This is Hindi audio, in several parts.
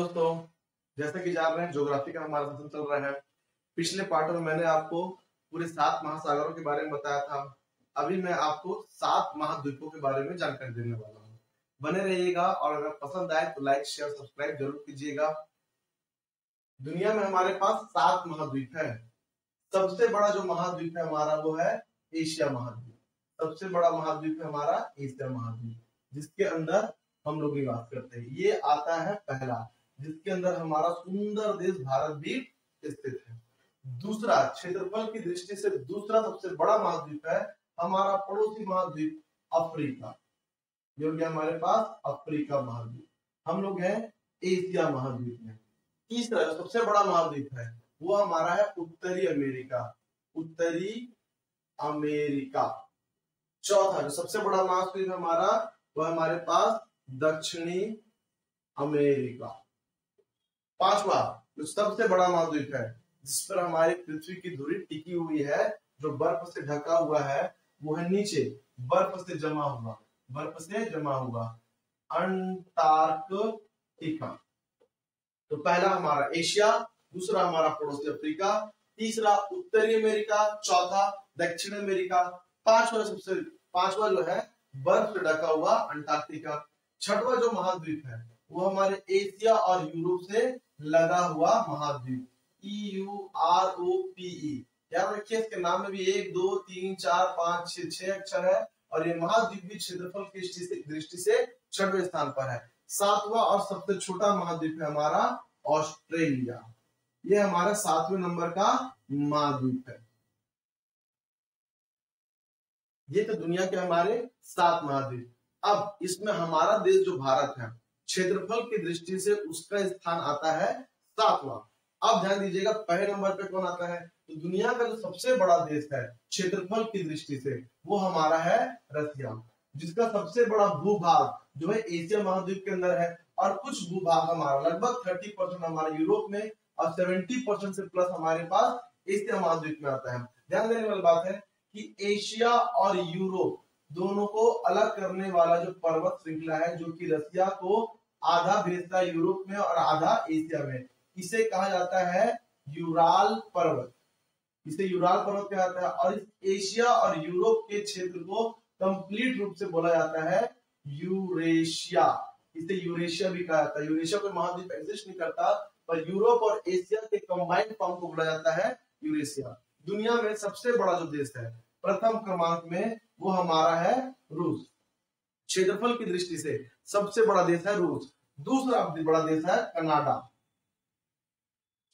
दोस्तों, जैसा कि जान रहे हैं ज्योग्राफी का हमारा सेशन चल रहा है। पिछले पार्ट में मैंने आपको पूरे 7 महासागरों के बारे में बताया था। अभी मैं आपको 7 महाद्वीपों के बारे में जानकारी देने वाला हूँ। बने रहिएगा और अगर पसंद आए तो लाइक शेयर सब्सक्राइब जरूर कीजिएगा। दुनिया में हमारे पास 7 महाद्वीप है। सबसे बड़ा जो महाद्वीप है हमारा वो है एशिया महाद्वीप। सबसे बड़ा महाद्वीप है हमारा एशिया महाद्वीप, जिसके अंदर हम लोग निवास करते हैं। ये आता है पहला, जिसके अंदर हमारा सुंदर देश भारत भी स्थित है। दूसरा, क्षेत्रफल की दृष्टि से दूसरा सबसे बड़ा महाद्वीप है हमारा पड़ोसी महाद्वीप अफ्रीका। जो कि हमारे पास अफ्रीका महाद्वीप, हम लोग हैं एशिया महाद्वीप में। तीसरा जो सबसे बड़ा महाद्वीप है वो हमारा है उत्तरी अमेरिका। उत्तरी अमेरिका। चौथा जो सबसे बड़ा महाद्वीप है हमारा वो हमारे पास दक्षिणी अमेरिका। पांचवा जो सबसे बड़ा महाद्वीप है जिस पर हमारी पृथ्वी की धुरी टिकी हुई है, जो बर्फ से ढका हुआ है, वो है नीचे बर्फ से जमा हुआ अंटार्कटिका। तो पहला हमारा एशिया, दूसरा हमारा पड़ोसी अफ्रीका, तीसरा उत्तरी अमेरिका, चौथा दक्षिण अमेरिका, पांचवा जो है बर्फ से ढका हुआ अंटार्कटिका। छठवां जो महाद्वीप है वो हमारे एशिया और यूरोप से लगा हुआ महाद्वीप EUROPE। याद रखिए, इसके नाम में भी 1 2 3 4 5 6 अक्षर है और ये महाद्वीप भी क्षेत्रफल की दृष्टि से 6वें स्थान पर है। सातवां और सबसे छोटा महाद्वीप है हमारा ऑस्ट्रेलिया। ये हमारा 7वें नंबर का महाद्वीप है। ये तो दुनिया के हमारे 7 महाद्वीप। अब इसमें हमारा देश जो भारत है, क्षेत्रफल की दृष्टि से उसका स्थान आता है 7वां। अब ध्यान दीजिएगा, पहले नंबर पे कौन आता है? तो दुनिया का जो सबसे बड़ा देश है क्षेत्रफल की दृष्टि से वो हमारा है रसिया, जिसका सबसे बड़ा भूभाग जो है एशिया महाद्वीप के अंदर है और कुछ भूभाग हमारा लगभग 30% हमारे यूरोप में और 70% से प्लस हमारे पास एशिया महाद्वीप में आता है। ध्यान देने वाली बात है कि एशिया और यूरोप दोनों को अलग करने वाला जो पर्वत श्रृंखला है, जो कि रसिया को आधा भेजता है यूरोप में और आधा एशिया में, इसे कहा जाता है यूराल पर्वत। इसे यूराल पर्वत कहा जाता है और इस एशिया और यूरोप के क्षेत्र को कंप्लीट रूप से बोला जाता है यूरेशिया। इसे यूरेशिया भी कहा जाता है। यूरेशिया कोई महाद्वीप एग्जिस्ट नहीं करता, पर यूरोप और एशिया के कंबाइंड फॉर्म को बोला जाता है यूरेशिया। दुनिया में सबसे बड़ा जो देश है प्रथम क्रमांक में वो हमारा है रूस। क्षेत्रफल की दृष्टि से सबसे बड़ा देश है रूस। दूसरा बड़ा देश है कनाडा,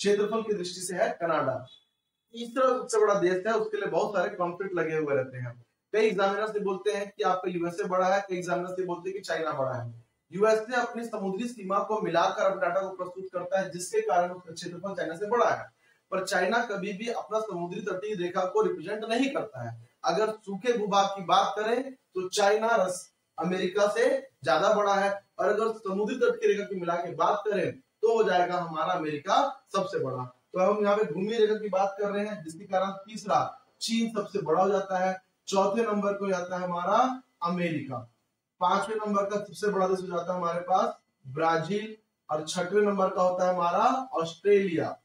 क्षेत्रफल की दृष्टि से है कनाडा। तीसरा सबसे बड़ा देश है, उसके लिए बहुत सारे कॉन्फ्लिक्ट लगे हुए रहते हैं। कई एग्जामिनर्स ये बोलते हैं कि आपका यूएसए बड़ा है, कई एग्जामिनर्स ये बोलते हैं कि चाइना बड़ा है। यूएसए अपनी समुद्री सीमा को मिलाकर अब डाटा को प्रस्तुत करता है, जिसके कारण उसका क्षेत्रफल चाइना से बड़ा है। पर चाइना कभी भी अपना समुद्री तटीय रेखा को रिप्रेजेंट नहीं करता है। अगर सूखे भूभाग की बात करें तो चाइना अमेरिका से ज्यादा बड़ा है, और अगर समुद्री तट की रेखा की मिला के बात करें तो हो जाएगा हमारा अमेरिका सबसे बड़ा। तो हम यहाँ पे भूमि रेखा की बात कर रहे हैं, जिसके कारण तीसरा चीन सबसे बड़ा हो जाता है। चौथे नंबर को जाता है हमारा अमेरिका। पांचवें नंबर का सबसे बड़ा देश हो जाता है हमारे पास ब्राजील, और छठवें नंबर का होता है हमारा ऑस्ट्रेलिया,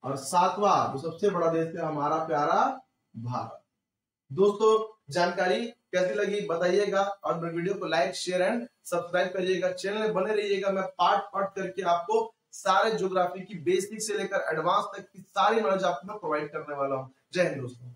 और सातवां जो सबसे बड़ा देश है हमारा प्यारा भारत। दोस्तों, जानकारी कैसी लगी बताइएगा और वीडियो को लाइक शेयर एंड सब्सक्राइब करिएगा। चैनल में बने रहिएगा। मैं पार्ट करके आपको सारे ज्योग्राफी की बेसिक से लेकर एडवांस तक की सारी नॉलेज आपको मैं प्रोवाइड करने वाला हूं। जय हिंद दोस्तों।